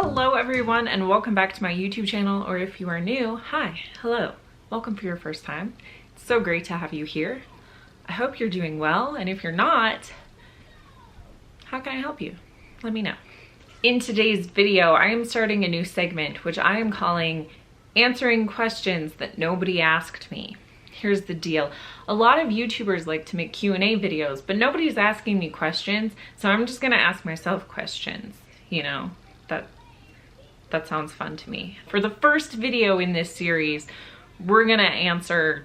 Hello everyone and welcome back to my YouTube channel, or if you are new, hi, hello, welcome for your first time. It's so great to have you here. I hope you're doing well, and if you're not, how can I help you? Let me know. In today's video, I am starting a new segment which I am calling Answering Questions That Nobody Asked Me. Here's the deal. A lot of YouTubers like to make Q&A videos, but nobody's asking me questions, so I'm just gonna ask myself questions, you know? That sounds fun to me. For the first video in this series, we're gonna answer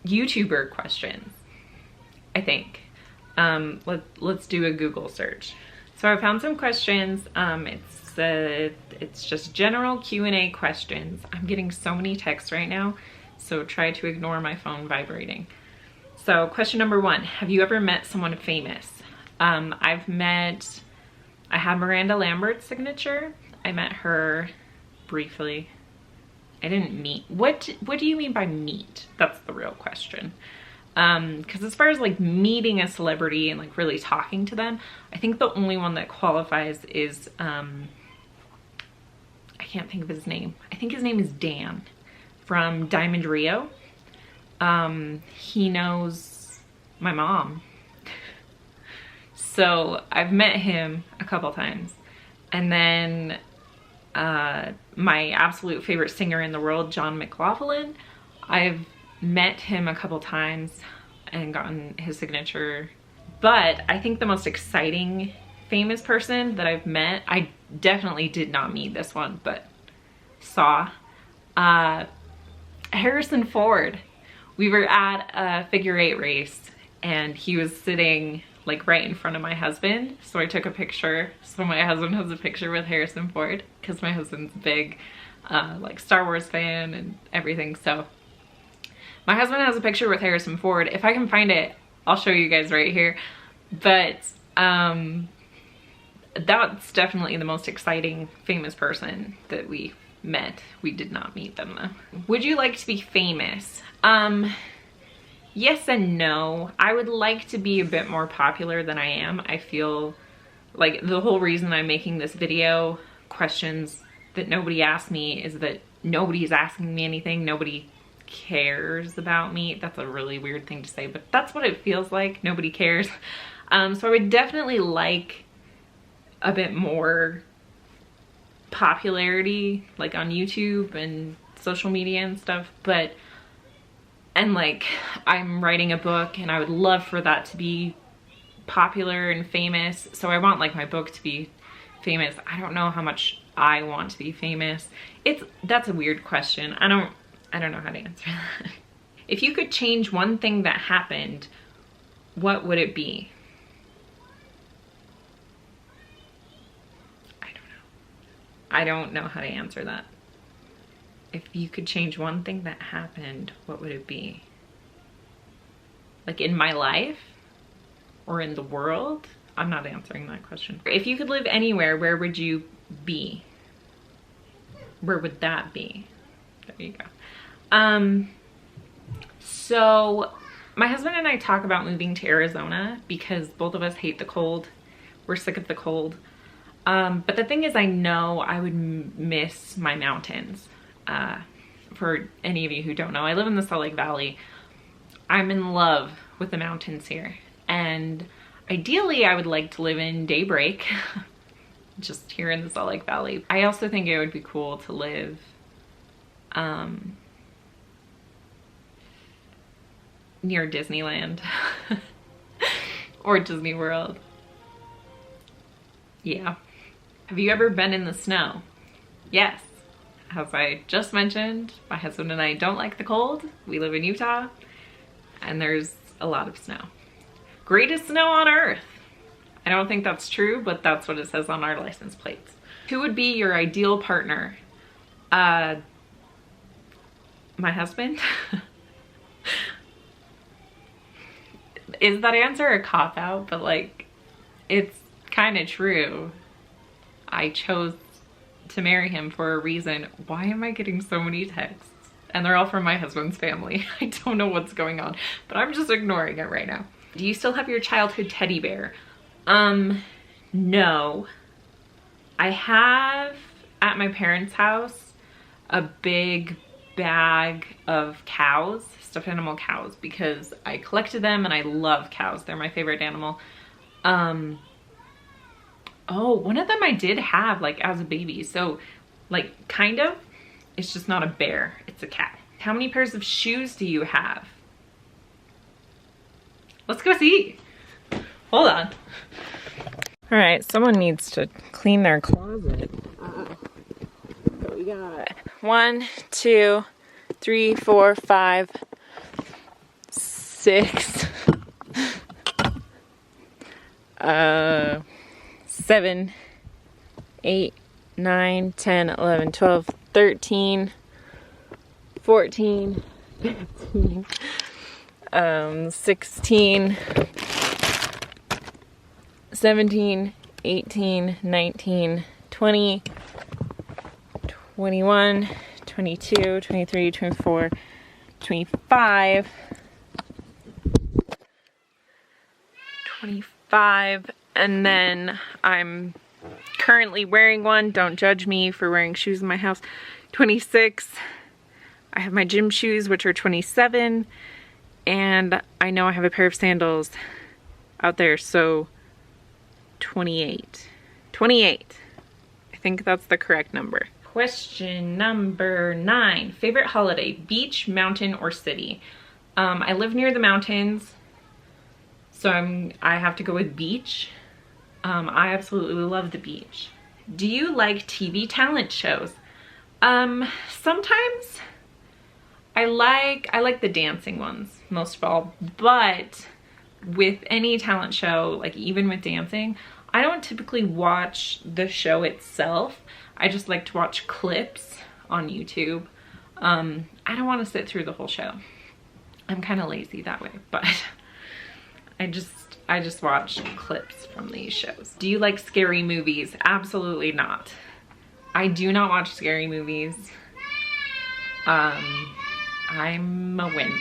YouTuber questions, I think. Let's do a Google search. So I found some questions. It's just general Q&A questions. I'm getting so many texts right now, so try to ignore my phone vibrating. So question number 1, have you ever met someone famous? I have Miranda Lambert's signature. I met her briefly. I didn't meet. What do you mean by meet? That's the real question. Because as far as like meeting a celebrity and like really talking to them, I think the only one that qualifies is, I can't think of his name. I think his name is Dan from Diamond Rio. He knows my mom. So I've met him a couple times. And then my absolute favorite singer in the world, John McLaughlin, I've met him a couple times and gotten his signature. But I think the most exciting famous person that I've met, I definitely did not meet this one, but saw, Harrison Ford. We were at a figure 8 race and he was sitting like right in front of my husband, so I took a picture. So my husband has a picture with Harrison Ford because my husband's a big like Star Wars fan and everything. So my husband has a picture with Harrison Ford. If I can find it, I'll show you guys right here. But that's definitely the most exciting famous person that we met. We did not meet them though. Would you like to be famous? Yes and no. I would like to be a bit more popular than I am. I feel like the whole reason I'm making this video, questions that nobody asked me, is that nobody's asking me anything. Nobody cares about me. That's a really weird thing to say, but that's what it feels like. Nobody cares. So I would definitely like a bit more popularity, like on YouTube and social media and stuff, and like I'm writing a book and I would love for that to be popular and famous. So I want like my book to be famous. I don't know how much I want to be famous. That's a weird question. I don't know how to answer that. If you could change one thing that happened, what would it be? I don't know how to answer that. If you could change one thing that happened, what would it be? Like in my life or in the world? I'm not answering that question. If you could live anywhere, where would you be? Where would that be? There you go. So my husband and I talk about moving to Arizona because both of us hate the cold. We're sick of the cold. But the thing is, I know I would miss my mountains. For any of you who don't know, I live in the Salt Lake Valley. I'm in love with the mountains here, and ideally I would like to live in Daybreak, just here in the Salt Lake Valley. I also think it would be cool to live near Disneyland or Disney World. Yeah. Have you ever been in the snow? Yes. As I just mentioned, my husband and I don't like the cold. We live in Utah and there's a lot of snow. Greatest snow on earth. I don't think that's true, but that's what it says on our license plates. Who would be your ideal partner? My husband. Is that answer a cop-out? But like, it's kind of true. I chose to marry him for a reason. Why am I getting so many texts? And they're all from my husband's family. I don't know what's going on, but I'm just ignoring it right now. Do you still have your childhood teddy bear? No. I have at my parents' house a big bag of cows, stuffed animal cows, because I collected them and I love cows. They're my favorite animal. Oh, one of them I did have like as a baby. So like kind of, it's just not a bear, it's a cat. How many pairs of shoes do you have? Let's go see. Hold on. All right, someone needs to clean their closet. What we got? 1, 2, 3, 4, 5, 6, 7, 8, 9, 10, 11, 12, 13, 14, 15, 16, 17, 18, 19, 20, 21, 22, 23, 24, 25, 25, and then I'm currently wearing one. Don't judge me for wearing shoes in my house. 26. I have my gym shoes, which are 27, and I know I have a pair of sandals out there, so 28. 28. I think that's the correct number. Question number 9. Favorite holiday, beach, mountain, or city? I live near the mountains, so I have to go with beach. I absolutely love the beach. Do you like TV talent shows? Sometimes I like the dancing ones most of all, but with any talent show, like even with dancing, I don't typically watch the show itself. I just like to watch clips on YouTube. I don't want to sit through the whole show. I'm kind of lazy that way, but I just watch clips from these shows. Do you like scary movies? Absolutely not. I do not watch scary movies. I'm a wimp.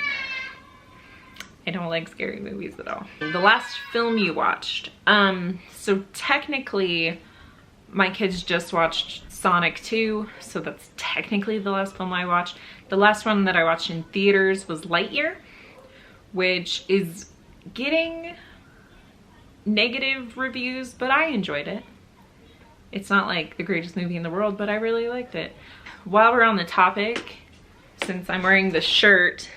I don't like scary movies at all. The last film you watched. So technically, my kids just watched Sonic 2, so that's technically the last film I watched. The last one that I watched in theaters was Lightyear, which is getting negative reviews, but I enjoyed it. It's not like the greatest movie in the world, but I really liked it. While we're on the topic, since I'm wearing the shirt,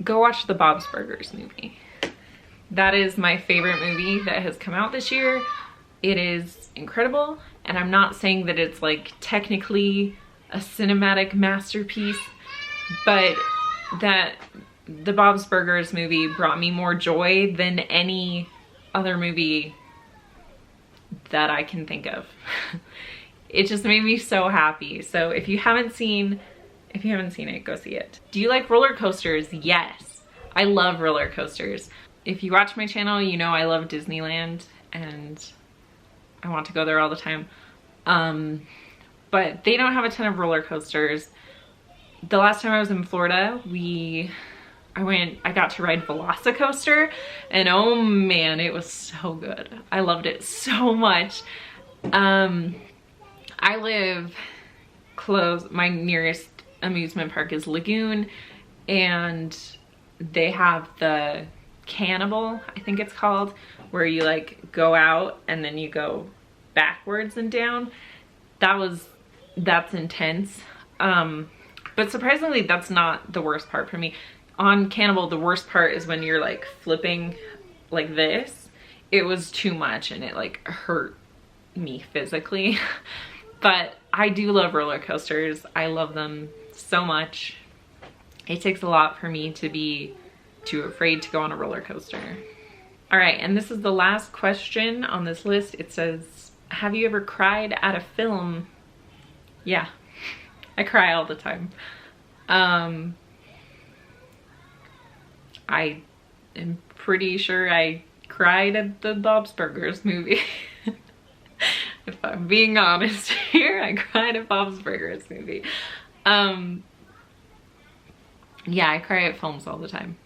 go watch the Bob's Burgers movie. That is my favorite movie that has come out this year. It is incredible, and I'm not saying that it's like technically a cinematic masterpiece, but that the Bob's Burgers movie brought me more joy than any other movie that I can think of. It just made me so happy. So if you haven't seen it, go see it. Do you like roller coasters? Yes, I love roller coasters. If you watch my channel, you know I love Disneyland and I want to go there all the time. But they don't have a ton of roller coasters. The last time I was in Florida, I got to ride Velocicoaster, and oh man, it was so good. I loved it so much. I live close, my nearest amusement park is Lagoon, and they have the Cannibal, I think it's called, where you like go out and then you go backwards and down. That's intense. But surprisingly, that's not the worst part for me. On Cannibal, the worst part is when you're like flipping like this. It was too much and it like hurt me physically. But I do love roller coasters. I love them so much. It takes a lot for me to be too afraid to go on a roller coaster. All right, and this is the last question on this list. It says, have you ever cried at a film? Yeah, I cry all the time. I am pretty sure I cried at the Bob's Burgers movie. If I'm being honest here, I cried at Bob's Burgers movie. Yeah, I cry at films all the time.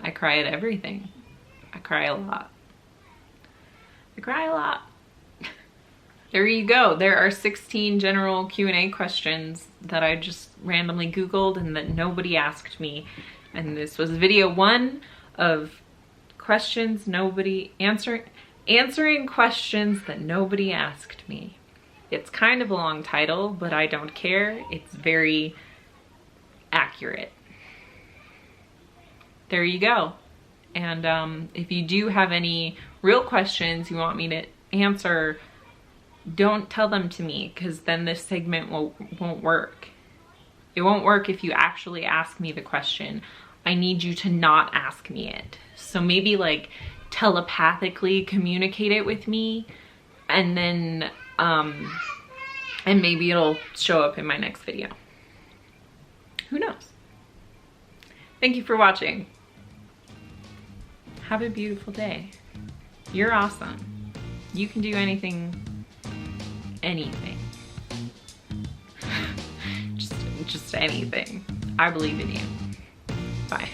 I cry at everything. I cry a lot. I cry a lot. there you go. There are 16 general Q&A questions that I just randomly Googled and that nobody asked me. And this was video 1 of questions nobody answering questions that nobody asked me. It's kind of a long title, but I don't care. It's very accurate. There you go. And if you do have any real questions you want me to answer, don't tell them to me, because then this segment won't work. It won't work if you actually ask me the question. I need you to not ask me it. So maybe like telepathically communicate it with me, and then and maybe it'll show up in my next video. Who knows? Thank you for watching. Have a beautiful day. You're awesome. You can do anything. Just anything. I believe in you. Bye.